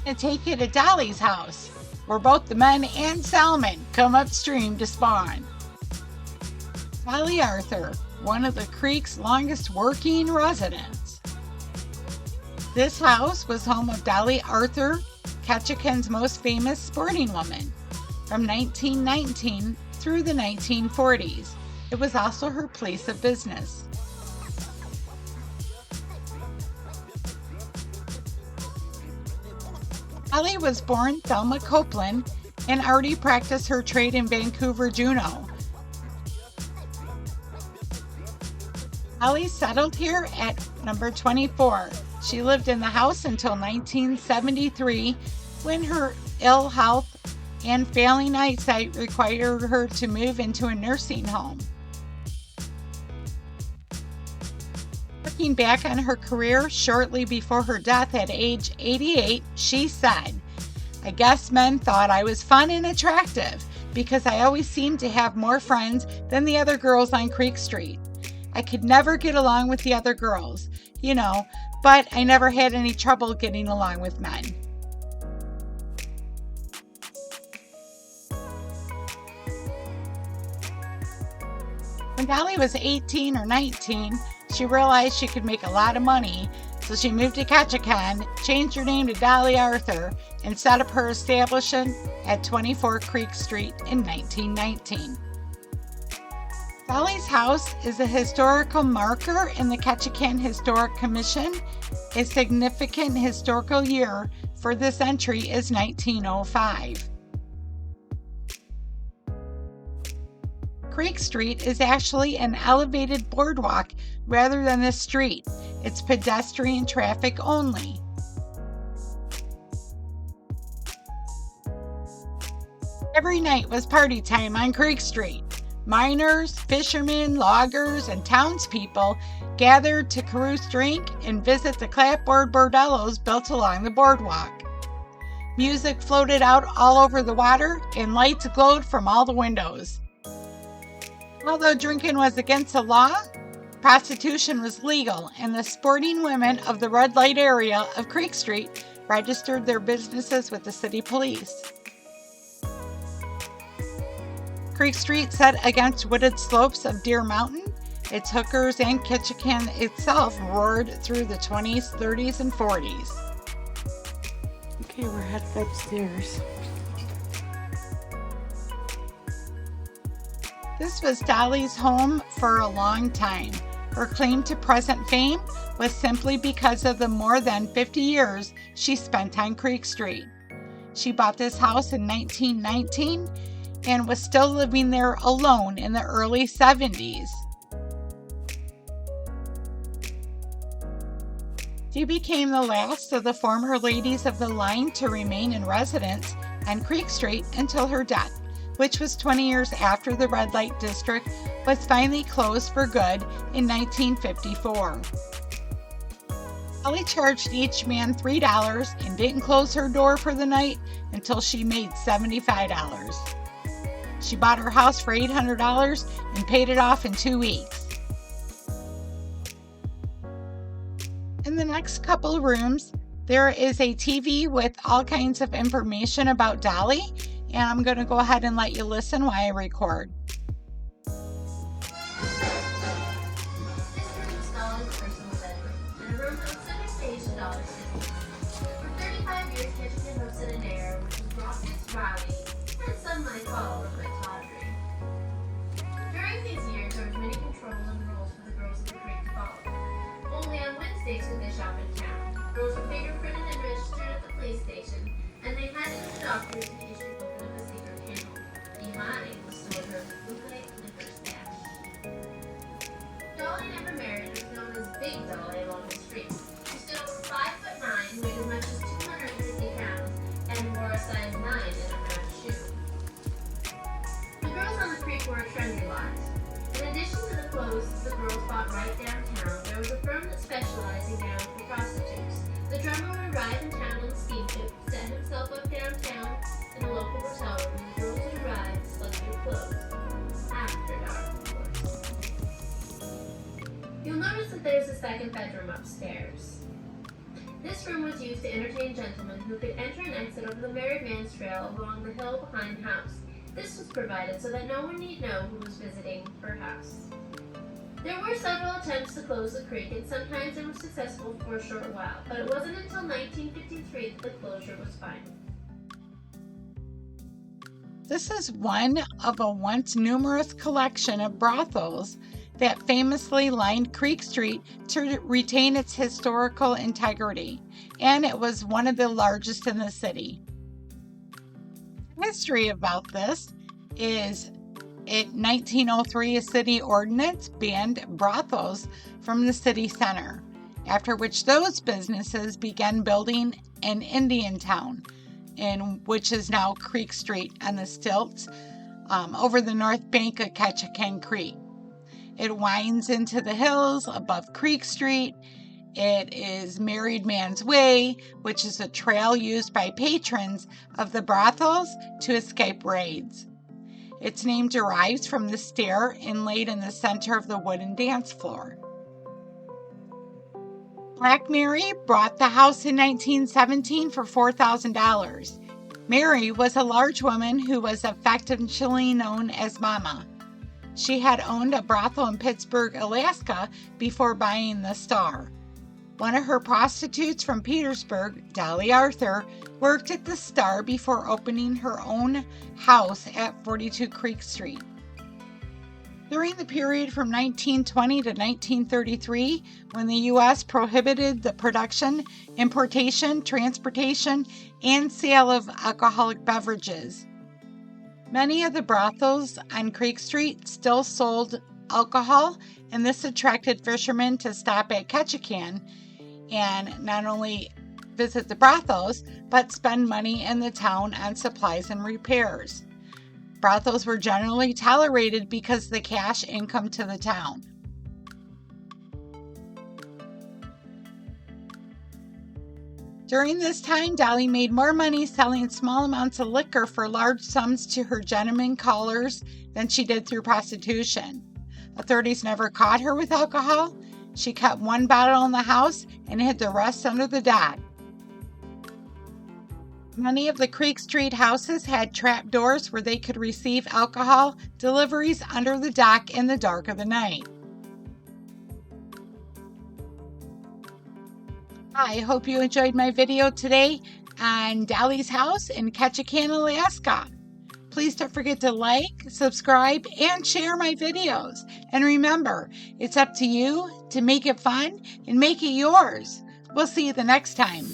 And take you to Dolly's house, where both the men and salmon come upstream to spawn. Dolly Arthur, one of the creek's longest working residents. This house was home of Dolly Arthur, Ketchikan's most famous sporting woman. From 1919 through the 1940s, it was also her place of business. Dolly was born Thelma Copeland and already practiced her trade in Vancouver, Juneau. Dolly settled here at number 24. She lived in the house until 1973, when her ill health and failing eyesight required her to move into a nursing home. Looking back on her career shortly before her death at age 88, she said, "I guess men thought I was fun and attractive because I always seemed to have more friends than the other girls on Creek Street. I could never get along with the other girls, but I never had any trouble getting along with men." When Dolly was 18 or 19, she realized she could make a lot of money, so she moved to Ketchikan, changed her name to Dolly Arthur, and set up her establishment at 24 Creek Street in 1919. Dolly's house is a historical marker in the Ketchikan Historic Commission. A significant historical year for this entry is 1905. Creek Street is actually an elevated boardwalk rather than a street. It's pedestrian traffic only. Every night was party time on Creek Street. Miners, fishermen, loggers, and townspeople gathered to carouse, drink, and visit the clapboard bordellos built along the boardwalk. Music floated out all over the water, and lights glowed from all the windows. Although drinking was against the law, prostitution was legal, and the sporting women of the red light area of Creek Street registered their businesses with the city police. Creek Street set against wooded slopes of Deer Mountain. Its hookers and Ketchikan itself roared through the 20s, 30s, and 40s. Okay, we're headed upstairs. This was Dolly's home for a long time. Her claim to present fame was simply because of the more than 50 years she spent on Creek Street. She bought this house in 1919 and was still living there alone in the early 70s. She became the last of the former ladies of the line to remain in residence on Creek Street until her death, which was 20 years after the red light district was finally closed for good in 1954. Dolly charged each man $3 and didn't close her door for the night until she made $75. She bought her house for $800 and paid it off in 2 weeks. In the next couple of rooms, there is a TV with all kinds of information about Dolly, and I'm going to go ahead and let you listen while I record. This room is Dolly's personal bedroom, and a room that was center stage to Dolly's business. For 35 years, Ketchikan hosted an era which was raucous, rowdy, and some might call a bit tawdry. During these years, there was many controls and rules for the girls of the creek to follow. Only on Wednesdays could they shop in town. Girls were fingerprinted and registered at the police station, and they had to the doctors to issue behind was stored her bootleg liquor stash. Dolly never married and was known as Big Dolly along the street. She stood over 5'9", weighed as much as 250 pounds, and wore a size 9 in a round shoe. The girls on the creek were a trendy lot. In addition to the clothes the girls bought right downtown, there was a firm that specialized in gowns for prostitutes. The drummer would arrive in town on a steamship, set himself up downtown in a local hotel room, and the girls would arrive and select their clothes. After dark, of course. You'll notice that there's a second bedroom upstairs. This room was used to entertain gentlemen who could enter and exit over the married man's trail along the hill behind the house. This was provided so that no one need know who was visiting her house. There were several attempts to close the creek, and sometimes they were successful for a short while, but it wasn't until 1953 that the closure was final. This is one of a once numerous collection of brothels that famously lined Creek Street to retain its historical integrity, and it was one of the largest in the city. History about this is in 1903, a city ordinance banned brothels from the city center, after which those businesses began building an Indian town, which is now Creek Street on the stilts over the north bank of Ketchikan Creek. It winds into the hills above Creek Street. It is Married Man's Way, which is a trail used by patrons of the brothels to escape raids. Its name derives from the stair inlaid in the center of the wooden dance floor. Black Mary bought the house in 1917 for $4,000. Mary was a large woman who was affectionately known as Mama. She had owned a brothel in Pittsburgh, Alaska before buying the Star. One of her prostitutes from Petersburg, Dolly Arthur, worked at the Star before opening her own house at 42 Creek Street. During the period from 1920 to 1933, when the U.S. prohibited the production, importation, transportation, and sale of alcoholic beverages, many of the brothels on Creek Street still sold alcohol, and this attracted fishermen to stop at Ketchikan and not only visit the brothels, but spend money in the town on supplies and repairs. Brothels were generally tolerated because of the cash income to the town. During this time, Dolly made more money selling small amounts of liquor for large sums to her gentlemen callers than she did through prostitution. Authorities never caught her with alcohol. She kept one bottle in the house and hid the rest under the dock. Many of the Creek Street houses had trap doors where they could receive alcohol deliveries under the dock in the dark of the night. I hope you enjoyed my video today on Dolly's house in Ketchikan, Alaska. Please don't forget to like, subscribe, and share my videos. And remember, it's up to you to make it fun and make it yours. We'll see you the next time.